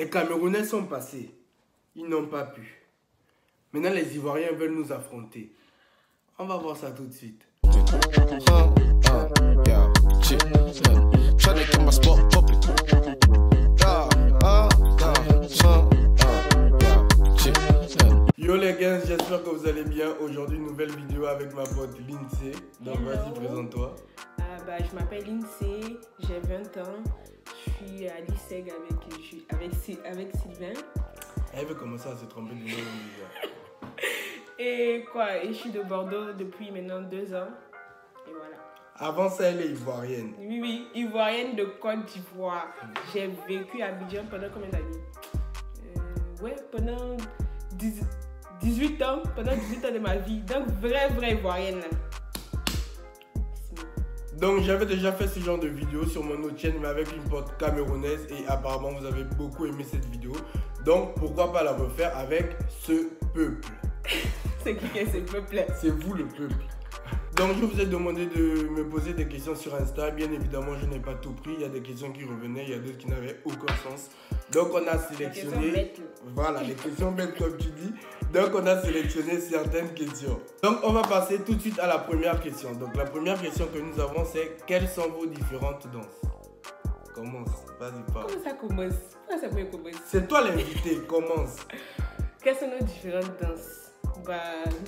Les Camerounais sont passés. Ils n'ont pas pu. Maintenant, les Ivoiriens veulent nous affronter. On va voir ça tout de suite. Yo les gars, j'espère que vous allez bien. Aujourd'hui, nouvelle vidéo avec ma pote Lindsay. Donc vas-y, présente-toi. Je m'appelle Lindsay, j'ai 20 ans. Je suis à l'ISEG avec Sylvain. Elle veut commencer à se tromper de nom déjà. Et je suis de Bordeaux depuis maintenant 2 ans. Et voilà. Avant ça, elle est ivoirienne. Oui, ivoirienne de Côte d'Ivoire. J'ai vécu à Abidjan pendant combien d'années? Pendant 18 ans. Pendant 18 ans de ma vie. Donc, vraie ivoirienne là. Donc j'avais déjà fait ce genre de vidéo sur mon autre chaîne mais avec une pote camerounaise et apparemment vous avez beaucoup aimé cette vidéo. Donc pourquoi pas la refaire avec ce peuple. C'est qui est ce peuple? C'est vous le peuple. Donc je vous ai demandé de me poser des questions sur Insta. Bien évidemment je n'ai pas tout pris. Il y a des questions qui revenaient, il y a d'autres qui n'avaient aucun sens. Donc on a sélectionné... Voilà, les questions bêtes comme tu dis. Donc on a sélectionné certaines questions. Donc on va passer tout de suite à la première question. Donc la première question que nous avons c'est quelles sont vos différentes danses? Commence, vas-y parle. Comment ça commence? Comment ça peut commencer? C'est toi l'invité, commence. Quelles sont nos différentes danses?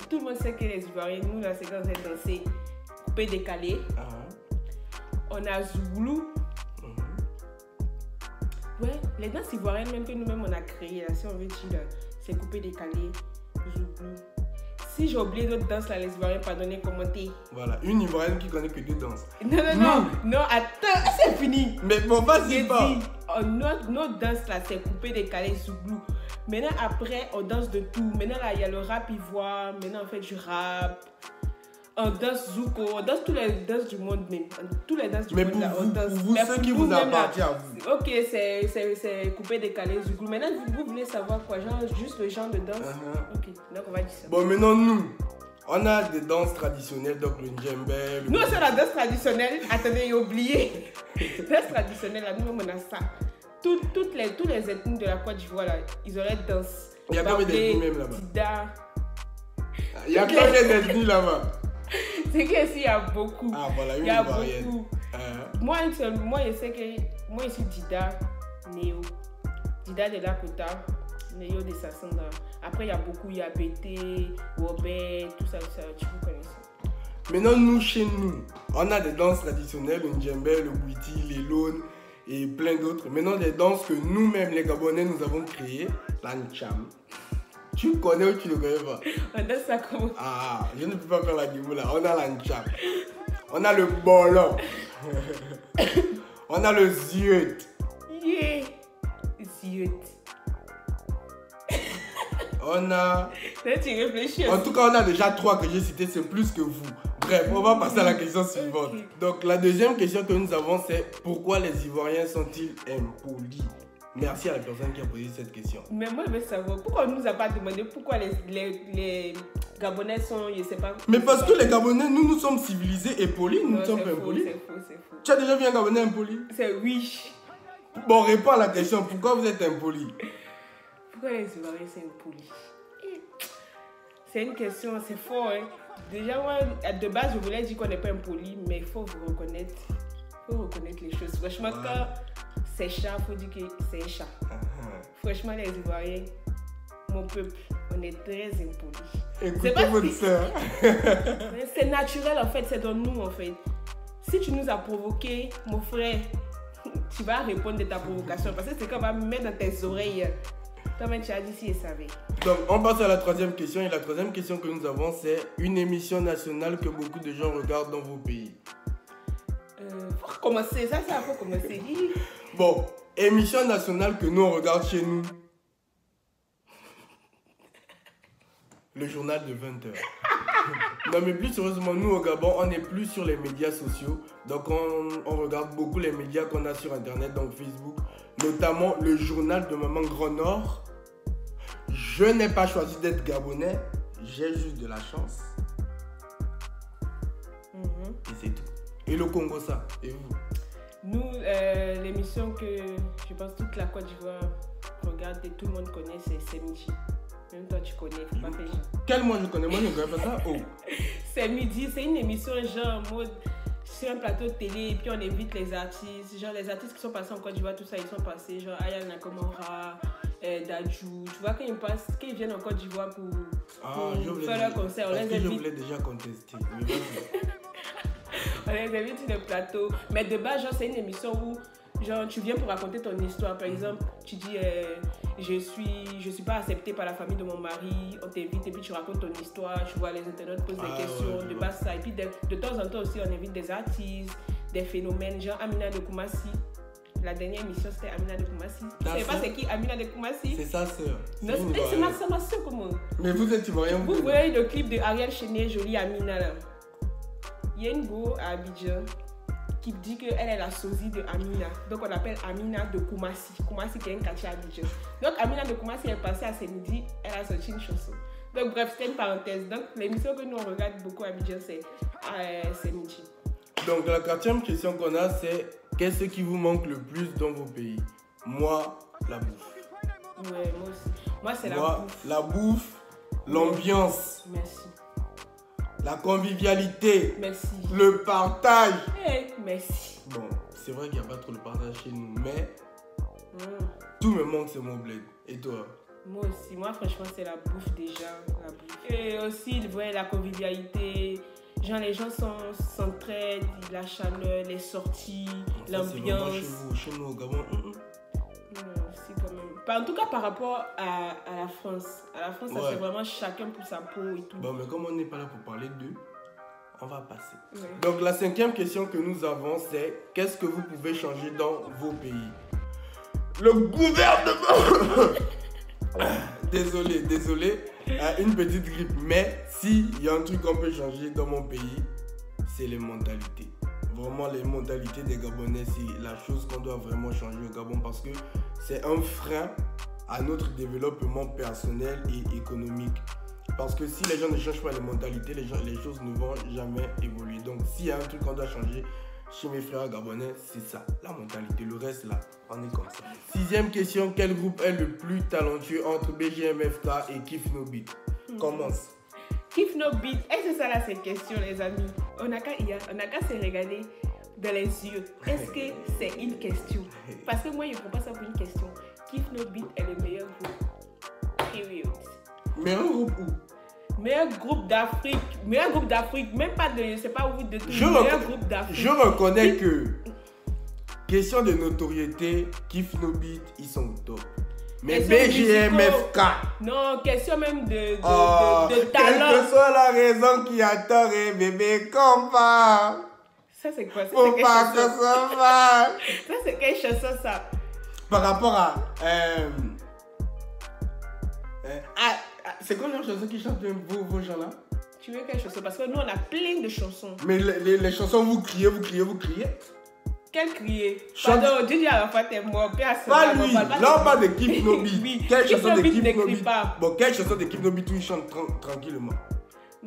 Tout le monde sait que les Ivoiriens, nous là c'est quand on a dansé coupé décalé. On a Zouglou. Ouais, les danses ivoiriennes même que nous-mêmes on a créé là, si on veut dire, c'est coupé décalé, Zouglou. Si j'ai oublié d'autres danses là, les Ivoiriens, pardonnez, commentez. Voilà, une Ivoirienne qui connaît que 2 danses. Non, attends, c'est fini. Mais bon, vas-y pas. Notre danse là, c'est coupé décalé, Zouglou. Maintenant après, on danse de tout. Maintenant là, il y a le rap ivoire, maintenant on fait du rap. On danse Zouko, on danse tous les danses du monde même. Tous les danses du monde là, on danse. Pour vous, ceux qui vous appartient à vous. Ok, c'est coupé décalé Zouglou. Maintenant, vous voulez savoir quoi? Genre, juste le genre de danse? Ok, donc on va dire ça. Bon, maintenant nous, on a des danses traditionnelles, donc le djembé. Nous, c'est la danse traditionnelle. Attendez, j'ai oublié. Danse traditionnelle, là, nous, on a ça. Tous les ethnies de la Côte d'Ivoire, là, ils auraient danse. Il y a combien d'ethnies même là-bas? Dida. Il y a combien d'ethnies là-bas? C'est qu'ici, il y a beaucoup. Ah voilà, il y a beaucoup. Moi, je sais que moi, je suis Dida, Néo. Dida de Lakota, Néo de Sassandra. Après, il y a beaucoup, il y a BT, Robert, tout ça, tu vous connaissez. Maintenant, nous, chez nous, on a des danses traditionnelles, le djembé, le bouiti, les lones et plein d'autres. Maintenant, des danses que nous-mêmes, les Gabonais, nous avons créées, l'ancham. Tu connais ou tu ne connais pas? On a ça comment? Ah, je ne peux pas faire la guimou là. On a l'ancham. On a le bolon. On a le ziot. Yeah. Ziot. On a... Là, tu réfléchis. En tout cas, on a déjà 3 que j'ai cités, c'est plus que vous. Bref, on va passer à la question suivante. Okay. Donc, la deuxième question que nous avons, c'est pourquoi les Ivoiriens sont-ils impolis? Merci à la personne qui a posé cette question. Mais moi, je veux savoir, pourquoi on ne nous a pas demandé pourquoi les Gabonais sont, je sais pas... Mais parce que les Gabonais, nous sommes civilisés et polis, nous ne sommes pas impolis. C'est faux. Tu as déjà vu un Gabonais impoli? C'est oui. Bon, réponds à la question, pourquoi vous êtes impoli? Pourquoi les Ivoiriens sont impolis? C'est une question, c'est fort, hein. Déjà, moi, de base, je voulais dire qu'on n'est pas impoli, mais il faut vous reconnaître. Il faut reconnaître les choses. Franchement, quand c'est chat, il faut dire que c'est un chat. Franchement, les Ivoiriens, mon peuple, on est très impolis. Écoutez votre soeur. C'est naturel, en fait, c'est dans nous, en fait. Si tu nous as provoqué, mon frère, tu vas répondre de ta provocation. Parce que c'est qu'on va mettre dans tes oreilles. Toi-même, tu as dit si et savais. Donc, on passe à la troisième question. Et la troisième question que nous avons, c'est une émission nationale que beaucoup de gens regardent dans vos pays. Faut commencer, ça faut commencer. Bon, émission nationale que nous on regarde chez nous. Le journal de 20h. Non mais plus sérieusement, nous au Gabon, on n'est plus sur les médias sociaux. Donc on regarde beaucoup les médias qu'on a sur internet, donc Facebook. Notamment le journal de Maman Grand Nord. Je n'ai pas choisi d'être Gabonais, j'ai juste de la chance. Et c'est tout. Et le Congo ça, et vous? Nous, l'émission que je pense toute la Côte d'Ivoire regarde et tout le monde connaît, c'est Semidji. Même toi, tu connais, faut pas faire genre. Quel moi je connais? Moi, je ne connais pas ça. Oh. Semidji, c'est une émission genre en mode sur un plateau de télé et puis on invite les artistes. Genre les artistes qui sont passés en Côte d'Ivoire, tout ça, ils sont passés. Genre Aya Nakamura, Dadju. Tu vois, quand ils viennent en Côte d'Ivoire pour faire leur concert, on les invite. Je voulais déjà contester. On les invite sur le plateau. Mais de base, genre, c'est une émission où genre, tu viens pour raconter ton histoire. Par exemple, tu dis je suis pas acceptée par la famille de mon mari. On t'invite et puis tu racontes ton histoire. Tu vois, les internautes posent des questions. De base, ça. Et puis de temps en temps aussi, on invite des artistes, des phénomènes. Genre Amina de Koumassi. La dernière émission, c'était Amina de Koumassi. Tu sais pas c'est qui Amina de Koumassi? C'est sa sœur. Non, c'est ma soeur, comment? Mais vous êtes ivoirien. Vous voyez le clip de Ariel Chénier, jolie Amina là. Il y a une go à Abidjan qui dit qu'elle est la sosie de Amina. Donc on l'appelle Amina de Koumassi. Koumassi qui est un quartier à Abidjan. Donc Amina de Koumassi est passée à Semidji, elle a sorti une chanson. Donc bref, c'était une parenthèse. Donc l'émission que nous on regarde beaucoup à Abidjan, c'est Semidji. Donc la 4e question qu'on a, c'est qu'est-ce qui vous manque le plus dans vos pays? Moi, la bouffe. Ouais, moi aussi. Moi, c'est la bouffe. La bouffe, l'ambiance. Merci. La convivialité. Merci. Le partage. Merci. Bon, c'est vrai qu'il n'y a pas trop de partage chez nous, mais tout me manque, c'est mon bled. Et toi? Moi aussi. Moi, franchement, c'est la bouffe déjà. La bouffe. Et aussi, la convivialité. Genre, les gens s'entraident, la chaleur, les sorties, l'ambiance. Chez nous, au Gabon. C'est quand même. En tout cas, par rapport à la France. À la France, ça c'est vraiment chacun pour sa peau et tout. Bon, mais comme on n'est pas là pour parler d'eux, on va passer. Ouais. Donc, la 5e question que nous avons, c'est qu'est-ce que vous pouvez changer dans vos pays? Le gouvernement. Désolé. Une petite grippe. Mais s'il y a un truc qu'on peut changer dans mon pays, c'est les mentalités. Vraiment, les mentalités des Gabonais, c'est la chose qu'on doit vraiment changer au Gabon parce que c'est un frein à notre développement personnel et économique. Parce que si les gens ne changent pas les mentalités, les choses ne vont jamais évoluer. Donc, s'il y a un truc qu'on doit changer chez mes frères gabonais, c'est ça, la mentalité. Le reste, là, on est comme ça. 6e question, quel groupe est le plus talentueux entre BGMFK et Kif No Beat? Commence. Kif No Beat, est-ce que ça là, cette question, les amis? On n'a qu'à se regarder dans les yeux. Est-ce que c'est une question? Parce que moi, je ne prends pas ça pour une question. Kif No Beat est le meilleur groupe. Period. Meilleur groupe où? Meilleur groupe d'Afrique, même pas de, je sais pas où, de tout. Meilleur groupe d'Afrique. Je reconnais que, question de notoriété, Kif No Beat, ils sont au top. Mais BGMFK. Non, question même de talent. Quelle que soit la raison qui a tort, bébé, combat. Ça, c'est quoi? Faut pas que ça va. Ça, c'est quelle chanson, ça? Par rapport à... c'est quoi la chanson qui chante vos gens-là? Tu veux quelle chanson? Parce que nous, on a plein de chansons. Mais les chansons, vous criez. Quel crier? Pardon, Dieu à la fois t'es mort. Pas lui. Là, on parle de Kif No Beat. Oui. Quelle chanson de Kif No Beat? Bon, quelle chanson de Kif No Beat où il chante tranquillement?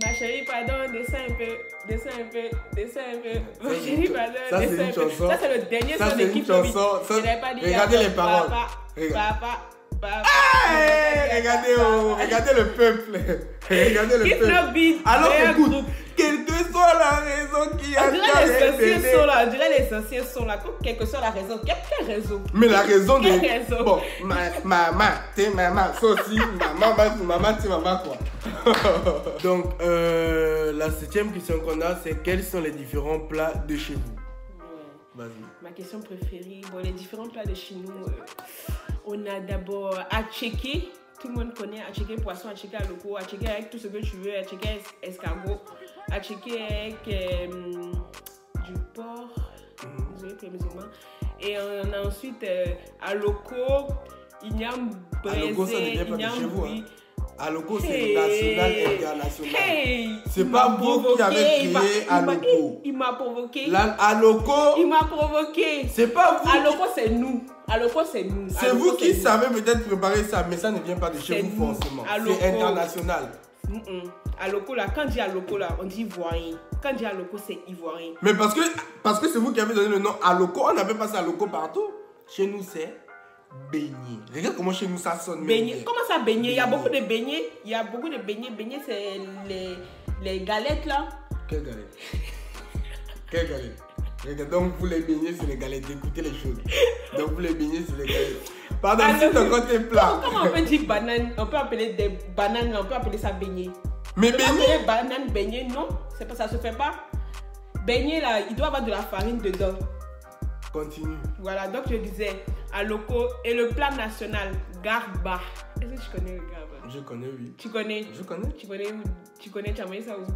Ma chérie, pardon, descends un peu. Ma chérie, pardon, ça, c'est une chanson. Ça, c'est le dernier son de Kif No Beat. Regardez les paroles. Papa. Regardez le peuple. Kif No Beat. Alors écoute, quelle que soit la raison qui a on dirait les anciens sont là. Quelle que soit la raison. Quelle raison? Mais la raison de... Quelle raison? Bon, maman, t'es maman. Ça aussi, maman, t'es maman quoi. Donc, la 7e question qu'on a, c'est quels sont les différents plats de chez vous? Vas-y. Ma question préférée. Bon, les différents plats de chez nous, on a d'abord attiéké. Tout le monde connaît attiéké poisson, attiéké à loco, attiéké avec tout ce que tu veux, attiéké escargot, attiéké avec du porc, désolé pour les musulmans. Et on a ensuite à loco, igname braisé, igname bouilli. Aloko, c'est national et international. C'est pas vous qui avez créé Aloko. Il m'a provoqué. Aloko. Il m'a provoqué. C'est pas vous. Aloko, c'est nous. C'est vous qui savez peut-être préparer ça, mais ça ne vient pas de chez vous forcément. C'est international. Aloko là, quand on dit Aloko là, on dit ivoirien. Quand on dit Aloko, c'est ivoirien. Mais parce que c'est vous qui avez donné le nom Aloko, on n'appelle pas ça Aloko partout. Chez nous, c'est Beignet. Regarde comment chez nous ça sonne. Beignet. Comment ça, beignet? Il y a beaucoup de beignets. Il y a beaucoup de beignets. Beignets, c'est les galettes là. Quelle galette? Quelle galette? Regarde, donc vous les beignets, c'est les galettes. Écoutez les choses. Donc vous les beignets, c'est les galettes. Pardon, si ton côté plat. Comment on peut dire banane? On peut appeler des bananes, on peut appeler ça beignet. Mais beignet? Banane, beignet, non. C'est pas, ça se fait pas. Beignet là, il doit avoir de la farine dedans. Continue. Voilà, donc je disais, à loco et le plat national, garba. Est-ce que tu connais le garba? Je connais, oui. Tu connais? Je connais. Tu connais où? Tu connais, tu as mangé ça où?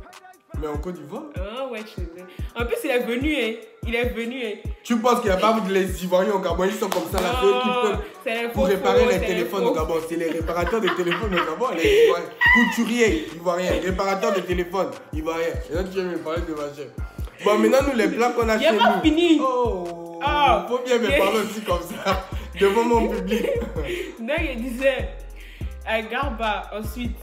Mais en Côte d'Ivoire? Ah ouais, je sais. En plus, il est venu, hein. Il est venu, hein. Tu penses qu'il n'y a pas les Ivoiriens au Gabon? Ils sont comme ça, là, ceux qui peuvent pour réparer les téléphones au Gabon. C'est les réparateurs de téléphones au Gabon, les Ivoiriens. Couturiers ivoiriens, réparateurs de téléphones ivoiriens. Et là, tu viens me parler de ma chef. Bon, maintenant, nous, les plats qu'on a chez nous. Il n'est pas fini. Oh, faut bien me parler aussi comme ça, devant mon public. Donc, je disais, garba, ensuite,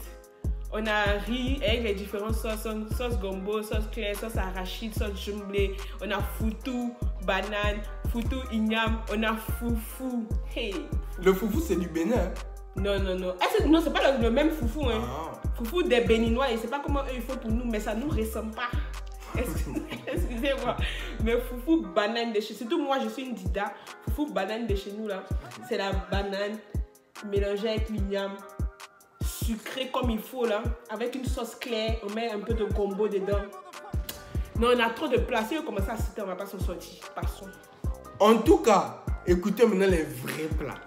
on a riz avec les différentes sauces, sauce gombo, sauce claire, sauce arachide, sauce jumblé, on a foutou, banane, foutou igname, on a foufou. Hey. Le foufou, c'est du Bénin. Hein? Non. Non, c'est pas le même foufou. Hein. Ah. Foufou des Béninois, et c'est pas comment eux ils font pour nous, mais ça nous ressemble pas. Excusez-moi. Mais foufou banane de chez nous, surtout moi je suis une dida, foufou banane de chez nous là, c'est la banane mélangée avec l'igname, sucrée comme il faut là, avec une sauce claire, on met un peu de gombo dedans. Non, on a trop de plats, si on commence à citer, on va pas s'en sortir. Passons. En tout cas, écoutez maintenant les vrais plats.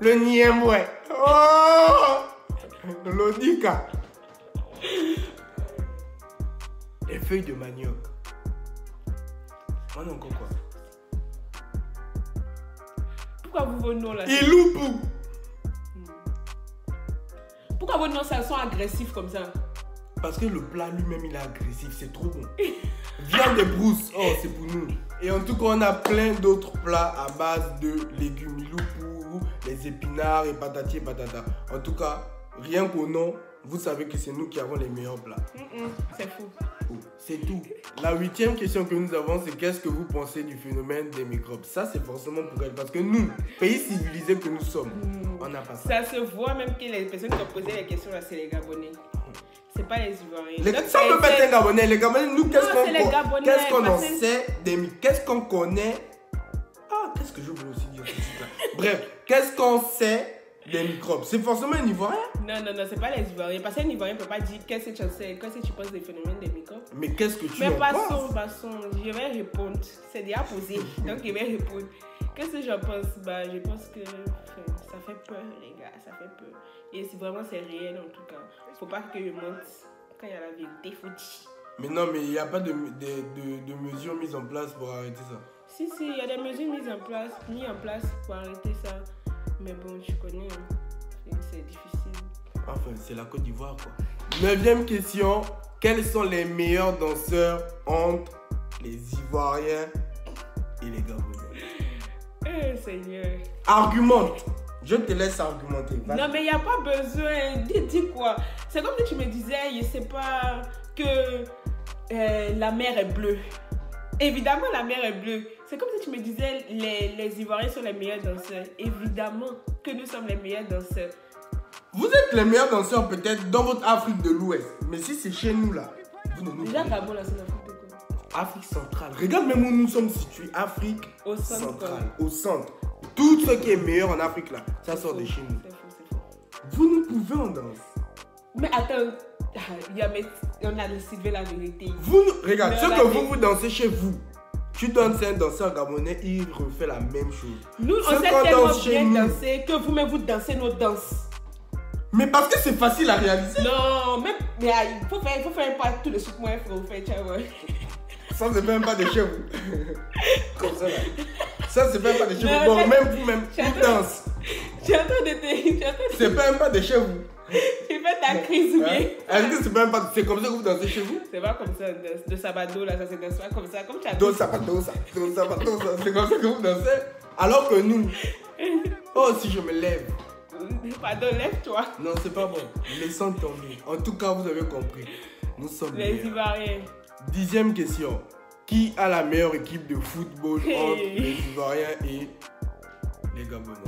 Le niemwe. Oh, l'odika. Les feuilles de manioc. On a encore quoi? Pourquoi vos noms là? Iloupou. Pourquoi vos noms ça sont agressifs comme ça? Parce que le plat lui-même il est agressif, c'est trop bon. Viande de brousse, oh c'est pour nous. Et en tout cas on a plein d'autres plats à base de légumes. Iloupou, les épinards et patati et patata. En tout cas, rien qu'au nom, vous savez que c'est nous qui avons les meilleurs plats. C'est fou. C'est tout. La 8e question que nous avons, c'est qu'est-ce que vous pensez du phénomène des microbes? Ça, c'est forcément pour elle. Parce que nous, pays civilisés que nous sommes, on n'a pas ça. Ça se voit même que les personnes qui ont posé les questions là, c'est les Gabonais. C'est pas les Ivoiriens. Ça ne peut pas être un Gabonais. Les Gabonais, nous, qu'est-ce qu'on en que sait qu'est-ce qu'on connaît? Ah, qu'est-ce que je voulais aussi dire? Bref, qu'est-ce qu'on sait des microbes? C'est forcément un Ivoirien? Non, c'est pas les Ivoiriens. Parce qu'un Ivoirien ne peut pas dire qu'est-ce que tu sais, qu'est-ce que tu penses des phénomènes des microbes. Mais qu'est-ce que tu en penses? Mais passons, je vais répondre. C'est déjà posé, donc je vais répondre. Qu'est-ce que j'en pense? Je pense que ça fait peur, les gars, ça fait peur. Et si vraiment c'est réel en tout cas, faut pas que je monte quand il y a la vérité, faut dire. Mais non, mais il n'y a pas de mesures mises en place pour arrêter ça. Si, il y a des mesures mises en place pour arrêter ça. Mais bon, tu connais, c'est difficile. Enfin, c'est la Côte d'Ivoire, quoi. 9e question. Quels sont les meilleurs danseurs entre les Ivoiriens et les Gabonais? Seigneur. Argumente. Je te laisse argumenter. Non, mais il n'y a pas besoin. Dis quoi? C'est comme si tu me disais, je sais pas, que la mer est bleue. Évidemment, la mer est bleue. C'est comme si tu me disais, les Ivoiriens sont les meilleurs danseurs. Évidemment que nous sommes les meilleurs danseurs. Vous êtes les meilleurs danseurs peut-être dans votre Afrique de l'Ouest. Mais si c'est chez nous là, vous ne nous déjà, Gabon, là, c'est l'Afrique de quoi? Afrique centrale. Regarde même où nous sommes situés. Afrique au centre, centrale. Au centre. Tout ce qui est meilleur en Afrique là, ça sort de chez nous. C'est faux. Vous nous pouvez en danse. Mais attends, on a décidé la vérité. Regarde, ce que vous dansez chez vous, tu donnes un danseur gabonais, il refait la même chose. Nous, on sait tellement bien danser que vous-même vous dansez nos danses. Mais parce que c'est facile à réaliser. Non, mais il faut faire pas tout de suite. Moi, il faut faire, tu vois. Ça, c'est même pas de chez vous. Comme ça, là. Ça, c'est même pas de chez vous. Bon, même vous-même, vous dansez. Tu es en train de te... C'est même pas de chez vous. Tu fais ta crise, ou bien? Est-ce que c'est même pas... C'est comme ça que vous dansez chez vous? C'est pas comme ça, de sabado, là, ça se danse pas comme ça. Comme tu as dit. Do sabado, ça. C'est comme ça que vous dansez. Alors que nous... Oh, si je me lève. Pardon, lève-toi. Non, c'est pas bon. Laissons tomber. En tout cas, vous avez compris. Nous sommes les Ivoiriens. 10e question. Qui a la meilleure équipe de football entre les Ivoiriens et Les Gabonais.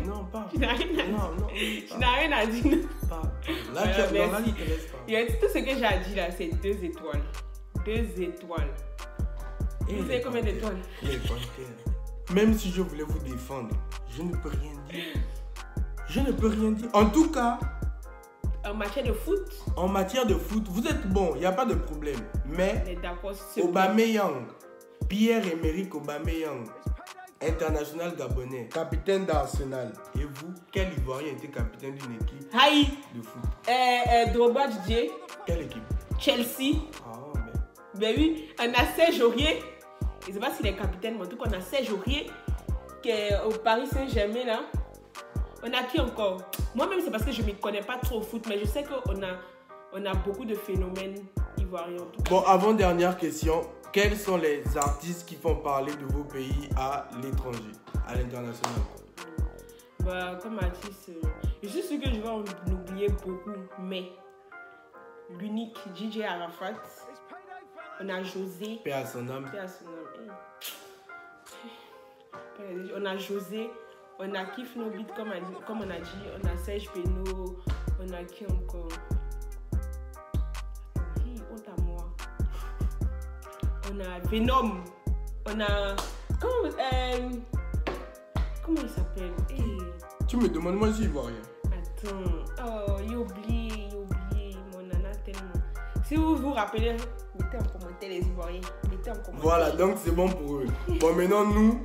Non, pas. Tu n'as rien à dire. Non, Tu n'as rien à dire. Pas. Là, tu as Merci. ne te laisse pas. Tout ce que j'ai dit là, c'est 2 étoiles. 2 étoiles. Vous savez combien d'étoiles? Les panthères. Même si je voulais vous défendre, je ne peux rien dire. Je ne peux rien dire. En tout cas, en matière de foot, vous êtes bon, il n'y a pas de problème. Mais d'accord. Aubameyang, Pierre-Emerick Aubameyang, international gabonais, capitaine d'Arsenal. Et vous, quel Ivoirien était capitaine d'une équipe de foot? Drogba Didier. Quelle équipe? Chelsea. Ah, mais... Ben oui, on a Serge Aurier. Je ne sais pas s'il est capitaine, mais en tout cas, on a Serge Aurier qui est au Paris Saint-Germain là. On a qui encore? Moi-même, c'est parce que je ne m'y connais pas trop au foot, mais je sais qu'on a beaucoup de phénomènes ivoiriens. Bon, avant-dernière question. Quels sont les artistes qui font parler de vos pays à l'étranger, à l'international? Bah, comme artiste, je suis sûre que je vais en oublier beaucoup, mais l'unique DJ Arafat, on a José. Paix à son âme. Paix à son âme. On a José, on a Kif No Beat, comme on a dit, on a Serge Peno, on a qui encore? Honte à moi. On a Venom, on a... Comment il s'appelle? Tu me demandes, moi je suis ivoirien. Attends, oh, j'ai oublié, mon nana tellement. Si vous vous rappelez, mettez en commentaire les Ivoiriens, mettez en commentaire. Voilà, donc c'est bon pour eux. Bon, maintenant nous,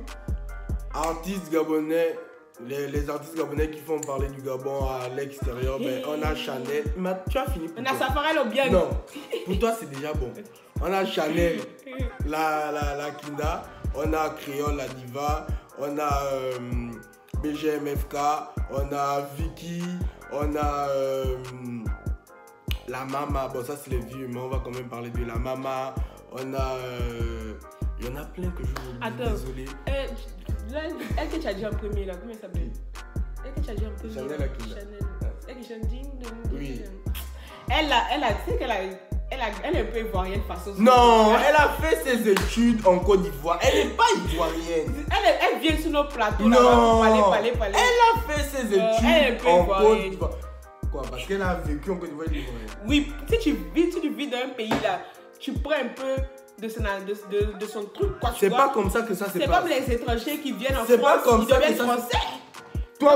artistes gabonais, les artistes gabonais qui font parler du Gabon à l'extérieur, ben, on a Chanel. Tu as fini pour on a Safari Lobiang. Non, pour toi c'est déjà bon. On a Chanel, la Kinda, on a Créole, la Diva, on a BGMFK, on a Vicky, on a la Mama. Bon, ça c'est les vieux, mais on va quand même parler de la Mama. On a. Il y en a plein que je vous oublie. Attends, désolé. Elle que tu as dit en premier là, comment elle s'appelle? Elle que tu as dit en premier. Chanel la Kinda. Elle qui chante ding dong. Oui. Elle tu sais qu'elle est un peu ivoirienne façon. Non, elle a fait ses études en Côte d'Ivoire. Elle n'est pas ivoirienne. Elle vient sur nos plateaux. Non. Là, parler. Elle a fait ses études en Côte d'Ivoire. Quoi? Parce qu'elle a vécu en Côte d'Ivoire. Oui, si tu vis dans un pays là, tu prends un peu de son truc. Quoi, c'est pas comme ça que ça se passe. C'est comme les étrangers qui viennent en France. C'est pas comme ils ça deviennent que ça français. Toi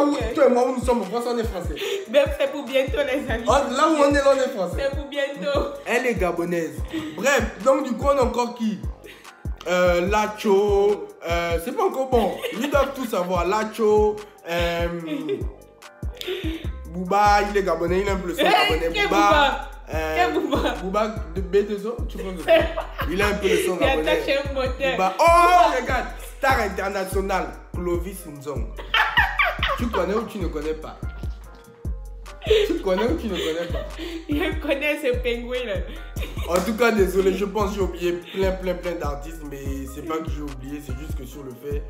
et moi, nous sommes en France, on est français. Mais c'est pour bientôt, les amis. Là où on est français. C'est pour bientôt. Elle est gabonaise. Bref, donc du coup, on a encore qui? Lacho. C'est pas encore bon. Ils doivent tout savoir. Lacho. Booba, il est gabonais, il a un peu le son gabonais. Booba. Booba de B2O, tu penses? Il a un peu le son gabonais. Booba. Oh, regarde. Star international. Clovis Nzong. Tu connais ou tu ne connais pas? Tu connais ou tu ne connais pas? Je connais ce pingouin là. En tout cas, désolé, je pense que j'ai oublié plein d'artistes, mais c'est pas que j'ai oublié, c'est juste que sur le fait.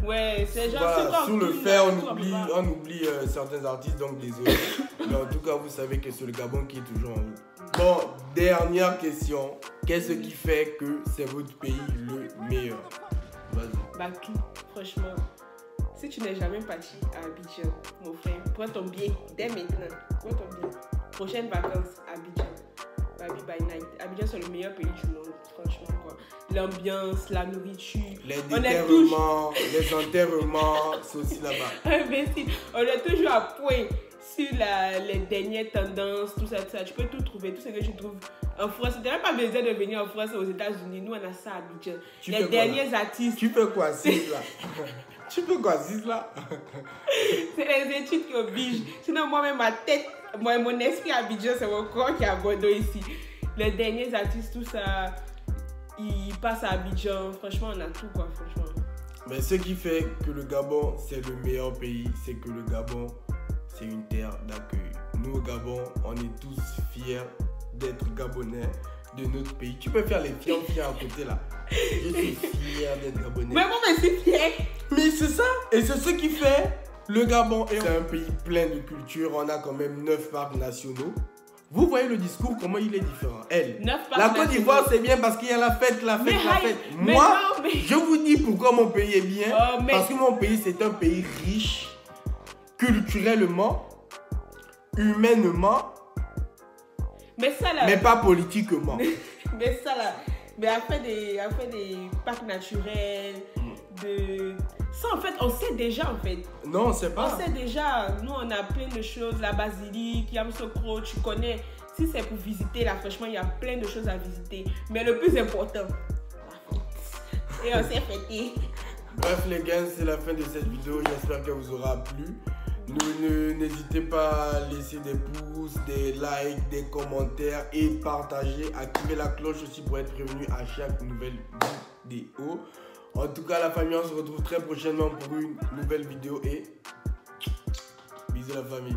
Ouais, c'est genre voilà, sur le fait, on oublie certains artistes, donc désolé. Mais en tout cas, vous savez que c'est le Gabon qui est toujours en haut. Bon, dernière question. Qu'est-ce qui fait que c'est votre pays le meilleur? Vas-y. Bah tout, franchement. Si tu n'es jamais parti à Abidjan, mon frère, prends ton billet dès maintenant. Prends ton billet. Prochaines vacances à Abidjan. Baby by night. Abidjan, c'est le meilleur pays du monde, franchement quoi. L'ambiance, la nourriture. Les déterrements, les enterrements, c'est aussi là-bas. Imbécile. On est toujours à point sur les dernières tendances, tout ça. Tu peux tout trouver, tout ce que tu trouves en France. Tu n'as pas besoin de venir en France ou aux États-Unis. Nous, on a ça à Abidjan. Les derniers artistes. Tu peux quoi, Sis là? Tu peux quoi, Sis là? C'est les études qui obligent. Sinon, moi-même, ma tête, mon esprit à Abidjan, c'est mon corps qui est à Bordeaux ici. Les derniers artistes, tout ça, ils passent à Abidjan. Franchement, on a tout quoi, franchement. Mais ce qui fait que le Gabon, c'est le meilleur pays, c'est que le Gabon, c'est une terre d'accueil. Nous, au Gabon, on est tous fiers d'être Gabonais de notre pays. Tu peux faire les fiers à côté là. Je suis fier d'être Gabonais. Mais moi, je suis fier. Mais c'est ça, et c'est ce qui fait le Gabon. C'est un pays plein de culture. On a quand même 9 parcs nationaux. Vous voyez le discours, comment il est différent. Elle, 9 parcs la Côte d'Ivoire, nationaux. c'est bien parce qu'il y a la fête. Mais Moi, non, mais- je vous dis pourquoi mon pays est bien. Oh, mais- Parce que mon pays, c'est un pays riche, culturellement, humainement, Mais ça là. mais pas politiquement. Mais ça là. Mais après des parcs naturels, ça en fait, on sait déjà en fait. Non, c'est pas. On sait déjà, nous on a plein de choses, la basilique, Yamoussoukro, tu connais. Si c'est pour visiter là, franchement, il y a plein de choses à visiter. Mais le plus important, la fête. Et on s'est fêté. Bref les gars, c'est la fin de cette vidéo. J'espère qu'elle vous aura plu. N'hésitez pas à laisser des pouces, des likes, des commentaires et partager. Activez la cloche aussi pour être prévenu à chaque nouvelle vidéo. En tout cas, la famille, on se retrouve très prochainement pour une nouvelle vidéo et bisous la famille.